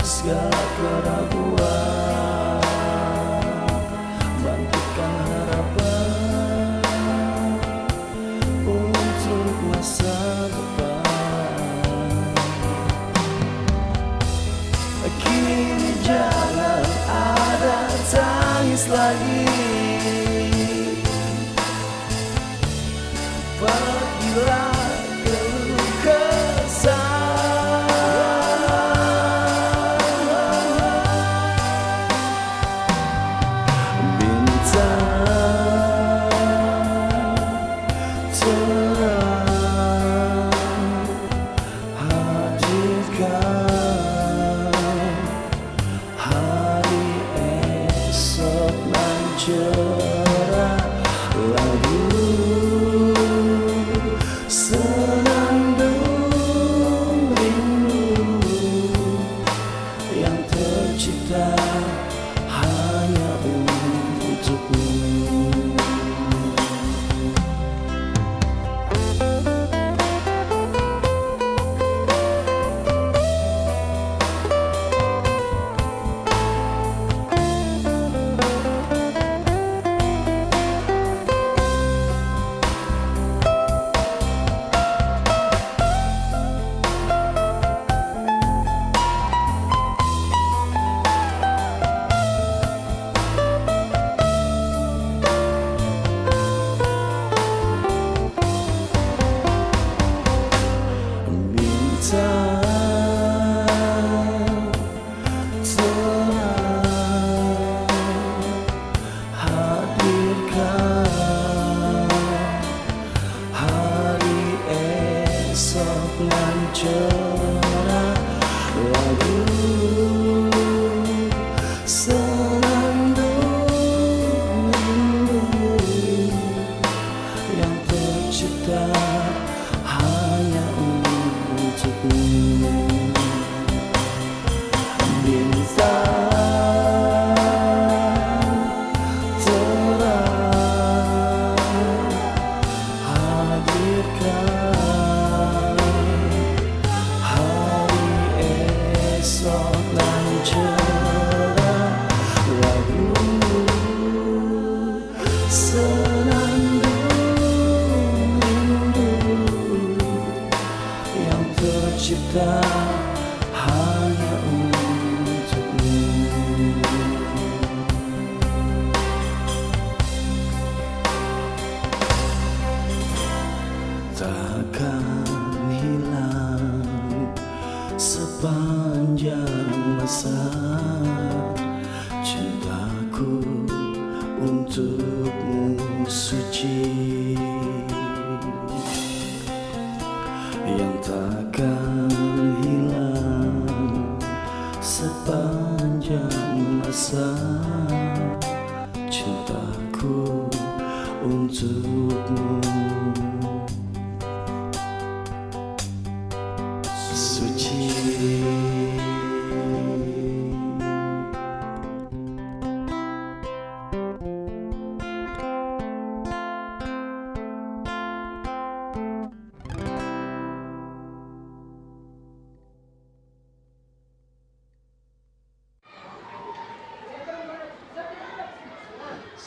segala keraguan, bangkitkan harapan untuk masa depan. Kini jangan ada tangis lagi, pergilah keluh kesah. Bintang terang hadirkan hari esok nan cerah, lagu senandung rindu yang tercipta hanya untukmu. Bintang terang hadirkan hari esok nan cerah, lagu senandung rindu yang tercipta hanya untukmu. Bintang terang hadirkan hari esok nan cerah, lagu senandung rindu yang tercipta hanya untukmu. Takkan hilang sepanjang masa cintaku untukmu suci, yang takkan hilang sepanjang masa cintaku untukmu suci.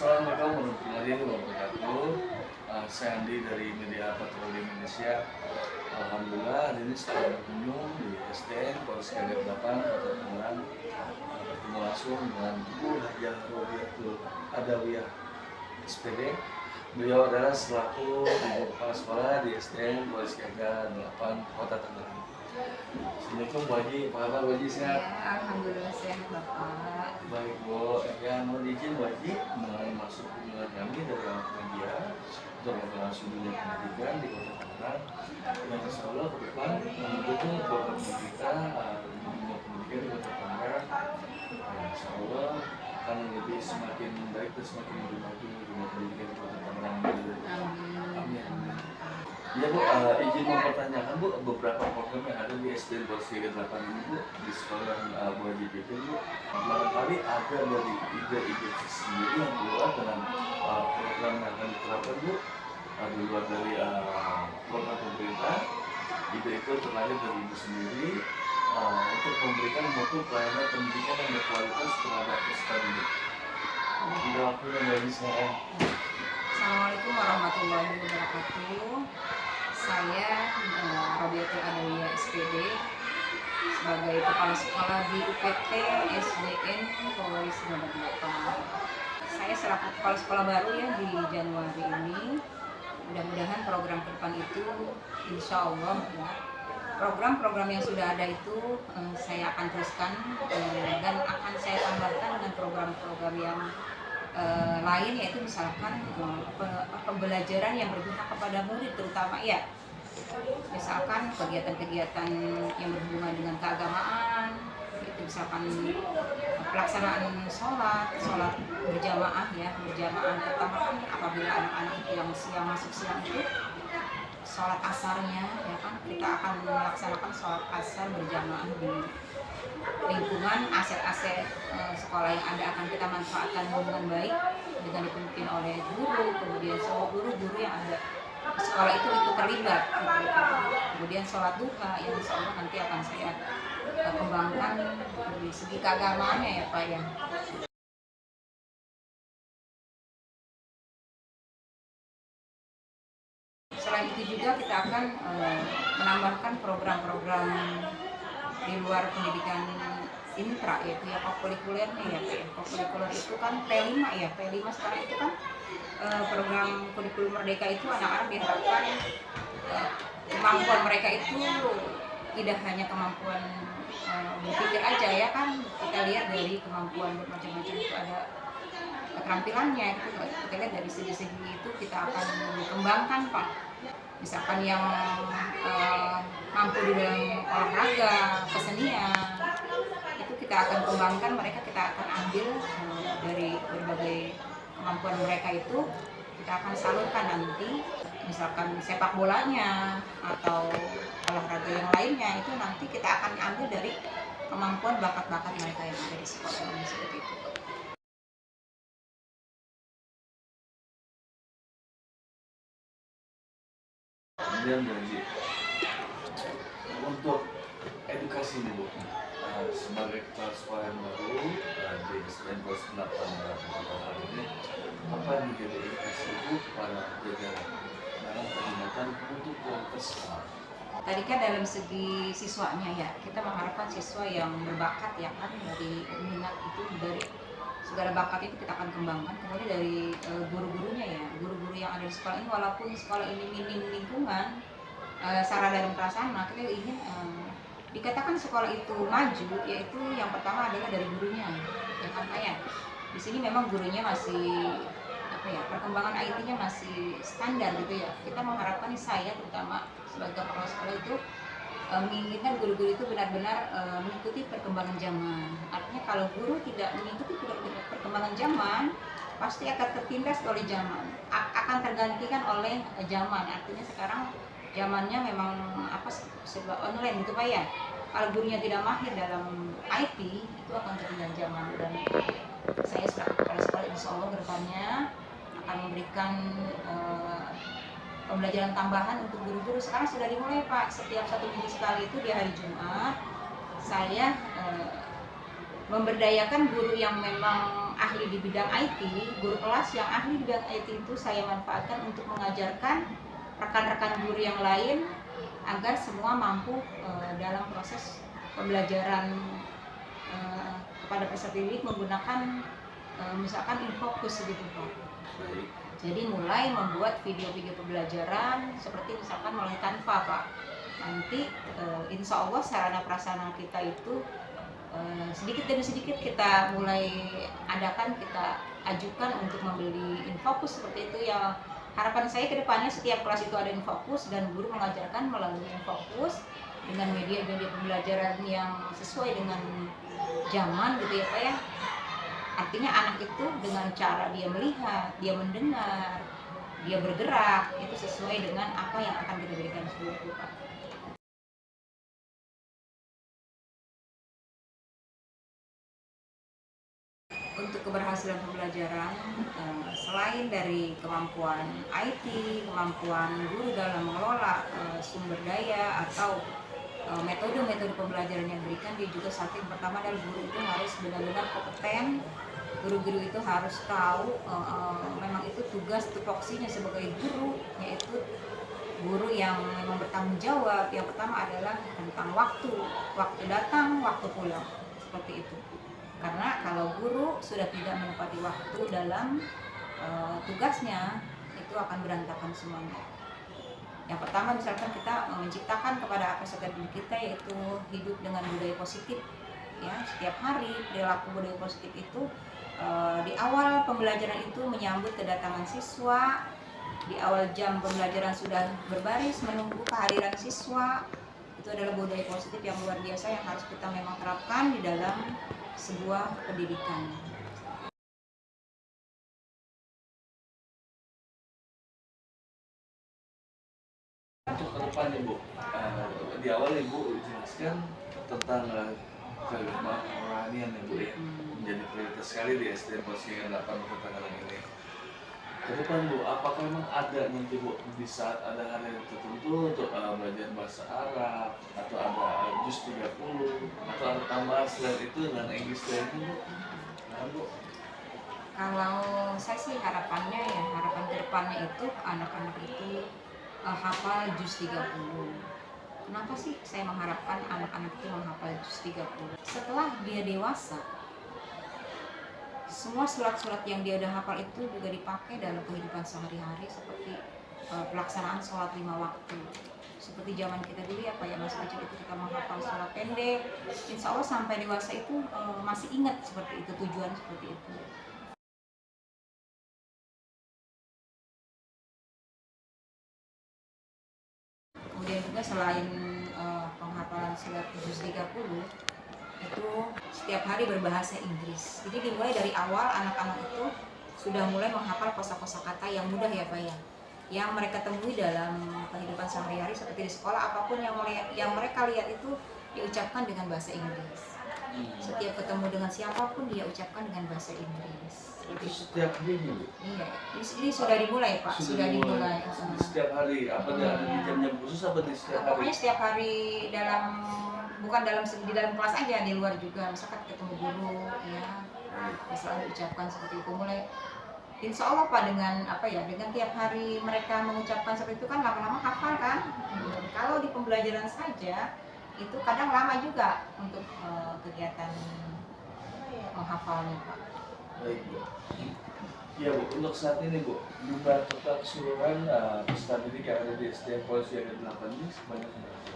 Assalamualaikum warahmatullahi wabarakatuh. Saya Andi dari Media Patroli Indonesia. Alhamdulillah hari ini setelah berkunjung di SDN Polres Kagak 8 Kota Tangerang, bertemu langsung dengan Ibu Hajah Robiatul Adawiyah SPD. Beliau adalah selaku ibu kepala sekolah di SDN Polres Kagak 8 Kota Tangerang. Assalamualaikum Bu Haji, apa kabar Bu Haji, sehat? Ya, alhamdulillah sehat Bapak. Baik Bu, yang mohon izin Bu Haji masuk kunjungan kami dari awak media untuk membahas dunia pendidikan di Kota Tangerang yang insya Allah ke depan mendukung program kita dunia pendidikan di Kota Tangerang. Insya Allah akan lebih semakin baik dan semakin lebih maju dunia pendidikan di Kota Tangerang. Amin. Ya Bu, izin mempertanyakan Bu, beberapa program yang ada di SDN Polres Kagak 8 ini Bu, di sekolah Bu Haji Pimpin Bu, barangkali ada dari ide-ide sendiri yang keluar dengan program yang akan diterapkan Bu, di luar dari program pemerintah. Ide itu terlahir dari Ibu sendiri untuk memberikan mutu pelayanan pendidikan yang berkualitas terhadap peserta didik. Tidak aku yang bagi saya. Assalamualaikum warahmatullahi wabarakatuh. Saya Robiatul Adawiyah SPD sebagai kepala sekolah di UPT SDN Polres Gondang Dia. Saya selaku kepala sekolah baru ya di Januari ini. Mudah-mudahan program ke depan itu insya Allah ya, program-program yang sudah ada itu saya akan teruskan dan akan saya tambahkan dengan program-program yang lain, yaitu misalkan pembelajaran yang berguna kepada murid terutama ya, misalkan kegiatan-kegiatan yang berhubungan dengan keagamaan, itu misalkan pelaksanaan sholat berjamaah ya, berjamaah pertama kan apabila anak-anak itu yang siang masuk siang itu sholat asarnya ya kan, kita akan melaksanakan sholat asar berjamaah di lingkungan aset-aset sekolah yang ada, akan kita manfaatkan dengan baik dengan dipimpin oleh guru, kemudian semua guru-guru yang ada di sekolah itu terlibat gitu. Kemudian sholat duha yang insya Allah nanti akan saya kembangkan dari segi keagamaannya ya Pak ya. Selain itu juga kita akan menambahkan program-program di luar pendidikan intra, yaitu ya kokurikulernya ya Pak. Kokurikuler itu kan P5 ya, P5 sekarang itu kan program kurikulum merdeka itu anak-anak diharapkan kemampuan mereka itu tidak hanya kemampuan berpikir aja ya kan, kita lihat dari kemampuan bermacam-macam itu ada keterampilannya, itu kita lihat dari segi-segi itu kita akan kembangkan Pak. Misalkan yang mampu di dalam olahraga, kesenian, itu kita akan kembangkan mereka, kita akan ambil dari berbagai kemampuan mereka itu, kita akan salurkan nanti, misalkan sepak bolanya atau olahraga yang lainnya, itu nanti kita akan ambil dari kemampuan bakat-bakat mereka yang ada di sekolah ini, seperti itu. Kemudian dari untuk edukasi nih Bu, sebagai kepala sekolah yang baru di SDN kelas 8 hari ini, apa yang menjadi edukasi Ibu kepada jajaran dalam peningkatan untuk kualitas sekolah? Tadi kan dalam segi siswanya ya, kita mengharapkan siswa yang berbakat ya kan, dari minat itu, dari segala bakat itu kita akan kembangkan. Kemudian dari guru-gurunya ya, guru-guru yang ada di sekolah ini, walaupun sekolah ini minim lingkungan, sarana dan prasarana, kita ingin dikatakan sekolah itu maju, yaitu yang pertama adalah dari gurunya ya kan Pak ya. Di sini memang gurunya masih perkembangan IT-nya masih standar gitu ya. Kita mengharapkan, saya terutama sebagai kepala sekolah itu menginginkan guru-guru itu benar-benar mengikuti perkembangan zaman. Artinya kalau guru tidak mengikuti perkembangan zaman, pasti akan tertindas oleh zaman, akan tergantikan oleh zaman. Artinya sekarang zamannya memang serba online gitu Pak ya. Kalau gurunya tidak mahir dalam IT, itu akan tertinggal zaman. Dan saya selaku kepala sekolah insya Allah kedepannya akan memberikan pembelajaran tambahan untuk guru-guru. Sekarang sudah dimulai Pak, setiap 1 minggu sekali itu di hari Jumat saya memberdayakan guru yang memang ahli di bidang IT, guru kelas yang ahli di bidang IT itu saya manfaatkan untuk mengajarkan rekan-rekan guru yang lain agar semua mampu dalam proses pembelajaran kepada peserta didik menggunakan misalkan Infocus gitu Pak. Jadi mulai membuat video-video pembelajaran seperti misalkan melalui Canva Pak. Nanti insya Allah sarana prasarana kita itu sedikit demi sedikit kita mulai adakan, kita ajukan untuk membeli Infocus seperti itu ya. Harapan saya ke depannya setiap kelas itu ada Infocus dan guru mengajarkan melalui Infocus dengan media-media pembelajaran yang sesuai dengan zaman gitu ya Pak ya. Artinya anak itu dengan cara dia melihat, dia mendengar, dia bergerak, itu sesuai dengan apa yang akan kita berikan guru Pak. Untuk keberhasilan pembelajaran, selain dari kemampuan IT, kemampuan guru dalam mengelola sumber daya atau metode-metode pembelajaran yang diberikan dia juga satu. Yang pertama adalah guru itu harus benar-benar kompeten. Guru-guru itu harus tahu memang itu tugas tupoksinya sebagai guru, yaitu guru yang memang bertanggung jawab. Yang pertama adalah tentang waktu datang, waktu pulang, seperti itu. Karena kalau guru sudah tidak menepati waktu dalam tugasnya, itu akan berantakan semuanya. Yang pertama misalkan kita menciptakan kepada peserta didik kita yaitu hidup dengan budaya positif, ya. Setiap hari perilaku budaya positif itu di awal pembelajaran itu menyambut kedatangan siswa, di awal jam pembelajaran sudah berbaris menunggu kehadiran siswa. Itu adalah budaya positif yang luar biasa yang harus kita memang terapkan di dalam sebuah pendidikan. Untuk ke depan Ibu, di awal Ibu jelaskan tentang kerohanian Ibu ya, menjadi prioritas sekali di SDN Polisi 8 Kota Tangerang ini. Ke depan Bu, apakah memang ada nanti Bu di saat ada hari tertentu untuk belajar bahasa Arab atau ada juz 30 atau ada tambahan selain itu dengan English lainnya Bu? Nah, Bu. Kalau saya sih harapan ke depannya itu anak-anak itu hafal juz 30. Kenapa sih saya mengharapkan anak-anak itu menghafal juz 30? Setelah dia dewasa, semua surat-surat yang dia udah hafal itu juga dipakai dalam kehidupan sehari-hari, seperti pelaksanaan sholat 5 waktu. Seperti zaman kita dulu ya Pak, ya masih kecil itu kita menghafal sholat pendek. Insya Allah sampai dewasa itu masih ingat seperti itu, tujuan seperti itu. Kemudian juga selain penghafalan surat juz 30, itu setiap hari berbahasa Inggris. Jadi dimulai dari awal anak-anak itu sudah mulai menghafal kosa-kosa kata yang mudah ya Pak ya, yang mereka temui dalam kehidupan sehari-hari seperti di sekolah. Apapun yang mereka lihat itu diucapkan dengan bahasa Inggris. Setiap ketemu dengan siapapun dia ucapkan dengan bahasa Inggris. Itu setiap minggu? Iya, ini sudah dimulai Pak, sudah dimulai. Setiap hari, apa ada di jam-jam khusus apa di setiap hari? Pokoknya setiap hari bukan di dalam kelas aja, di luar juga. Misalkan ketemu guru, ya, misalnya diucapkan seperti itu. Mulai, insya Allah Pak, dengan tiap hari mereka mengucapkan seperti itu kan lama-lama hafal kan. Kalau di pembelajaran saja, itu kadang lama juga untuk kegiatan menghafalnya Pak. Baik Bu. Ya Bu, untuk saat ini Bu, jumlah total keseluruhan peserta didik yang ada di SDN Polisi yang ke-8 ini sebanyak berapa?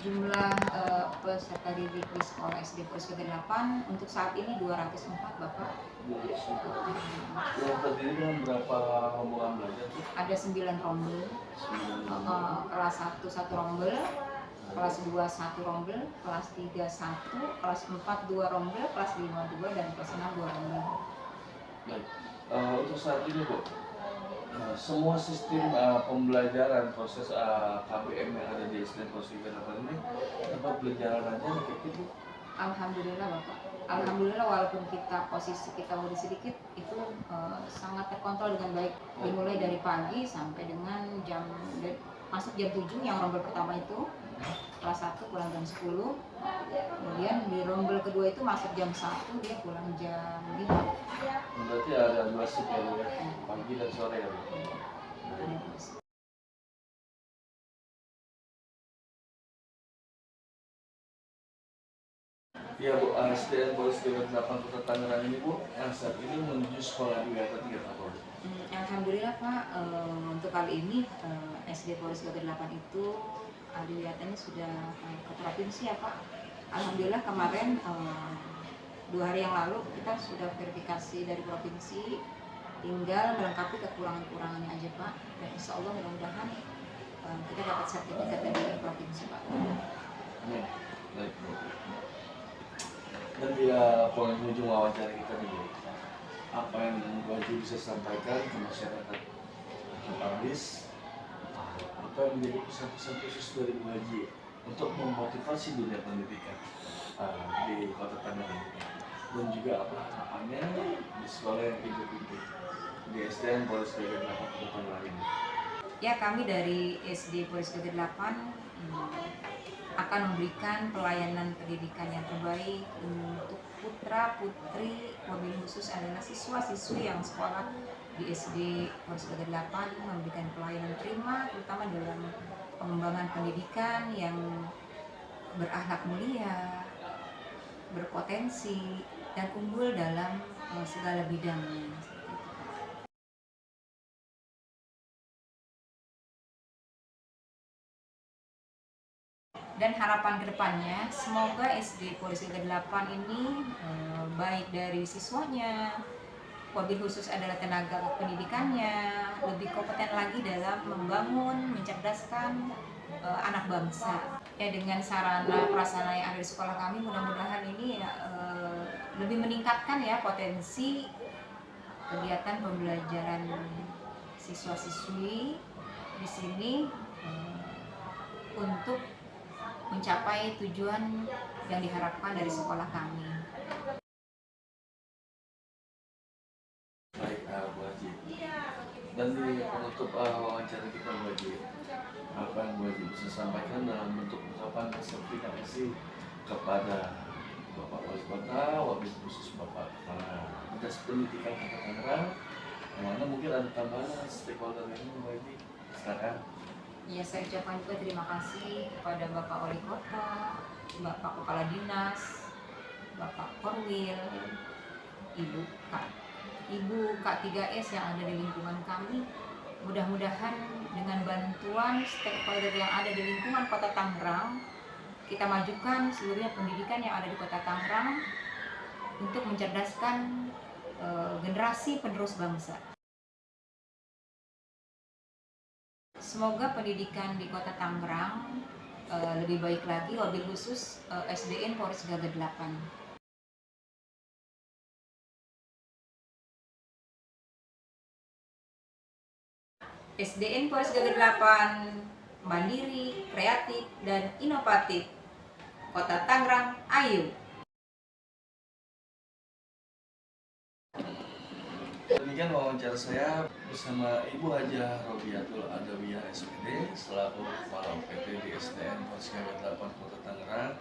Jumlah peserta didik di sekolah SD Polisi ke-8 untuk saat ini 204 Bapak. 204. Yang terdiri dengan berapa rombongan belajar Bu? Ada 9 rombel. Kelas 1 1 rombel, kelas 2 1 rombel, kelas 3 1, kelas 4 2 rombel, kelas 5 2, dan kelas 6 2 rombel. Baik. Untuk saat ini Bu, semua sistem pembelajaran proses KBM yang ada di SDN Polisi ke-8 ini tempat berjalan aja begitu Bu? Alhamdulillah Bapak. Alhamdulillah, walaupun posisi kita lebih sedikit, itu sangat terkontrol dengan baik. Dimulai dari pagi sampai dengan masuk jam 7 yang rombel pertama itu, kelas 1 pulang jam 10. Kemudian di rombel kedua itu masuk jam 1, dia pulang jam 5. Berarti ada 2 shift ya Bu ya, pagi dan sore ya Bu? Ya Bu, SDN Polisi 8 Kota Tangerang ini Bu, yang saat ini menuju sekolah di WTA 3 tahun. Alhamdulillah Pak, untuk kali ini SD Polisi 8 itu adiwiyatanya sudah ke provinsi ya Pak. Alhamdulillah kemarin 2 hari yang lalu kita sudah verifikasi dari provinsi, tinggal melengkapi kekurangan-kekurangannya aja Pak. Dan insya Allah mudah-mudahan kita dapat sertifikat dari provinsi Pak. Baik Bu. Dan di penghujung wawancara kita nih Bu, apa yang Bu Haji bisa sampaikan ke masyarakat Paris? Apa yang menjadi pesan-pesan khusus dari Bu Haji untuk memotivasi dunia pendidikan di Kota Tangerang, dan juga apa harapannya di sekolah yang pintu-pintu di SDN Polisi 8 Kota Tangerang ini? Ya, kami dari SD Polisi 8 akan memberikan pelayanan pendidikan yang terbaik untuk putra putri, wabil khusus adalah siswa-siswi yang sekolah di SD Polres Gagal 8, memberikan pelayanan prima terutama dalam pengembangan pendidikan yang berakhlak mulia, berpotensi, dan unggul dalam segala bidangnya. Dan harapan kedepannya, semoga SD Polres Gagal 8 ini baik dari siswanya, wabil khusus adalah tenaga pendidikannya, lebih kompeten lagi dalam membangun, mencerdaskan anak bangsa. Ya, dengan sarana prasarana yang ada di sekolah kami, mudah-mudahan ini ya, lebih meningkatkan ya potensi kegiatan pembelajaran siswa-siswi di sini untuk mencapai tujuan yang diharapkan dari sekolah kami. Baik, Bu Haji. Dan di penutup wawancara kita, Bu Haji, apa yang Bu Haji bisa sampaikan dalam bentuk ungkapan terima kasih kepada Bapak Wali Kota, wabil khusus Bapak Kepala Dinas Pendidikan Kota Tangerang, yang mana mungkin ada tambahan stakeholder ini, Bu Haji, silakan. Ya, saya ucapkan juga terima kasih kepada Bapak Wali Kota, Bapak Kepala Dinas, Bapak Korwil, Ibu K3S yang ada di lingkungan kami. Mudah-mudahan dengan bantuan stakeholder yang ada di lingkungan Kota Tangerang, kita majukan seluruhnya pendidikan yang ada di Kota Tangerang untuk mencerdaskan generasi penerus bangsa. Semoga pendidikan di Kota Tangerang lebih baik lagi, wabil khusus SDN Polres Gagal 8. SDN Polres Gagal 8 mandiri, kreatif, dan inovatif. Kota Tangerang, ayo! Demikian wawancara saya bersama Ibu Hajah Robiatul Adawiyah SPD selaku Kepala UPT di SDN Polres Gagal 8 Kota Tangerang.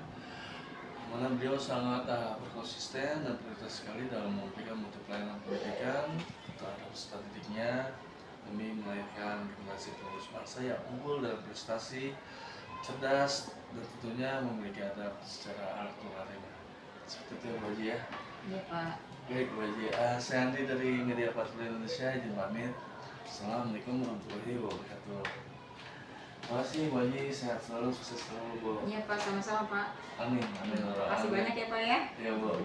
Mana beliau sangat berkonsisten dan prioritas sekali dalam memberikan mutu pelayanan pendidikan terhadap peserta didiknya demi melahirkan generasi penerus bangsa yang unggul dalam prestasi, cerdas, dan tentunya memiliki adab secara aktuaria. Seperti itu, Bu Haji ya. Iya, Pak. Baik, Bu Haji. Saya Andi dari Media Partner Indonesia, izin pamit. Assalamualaikum warahmatullahi wabarakatuh. Terima kasih, Bu Haji. Sehat selalu, sukses selalu, Bu. Iya, Pak. Sama-sama, Pak. Amin, amin. Terima kasih banyak ya, Pak ya. Iya, Bu.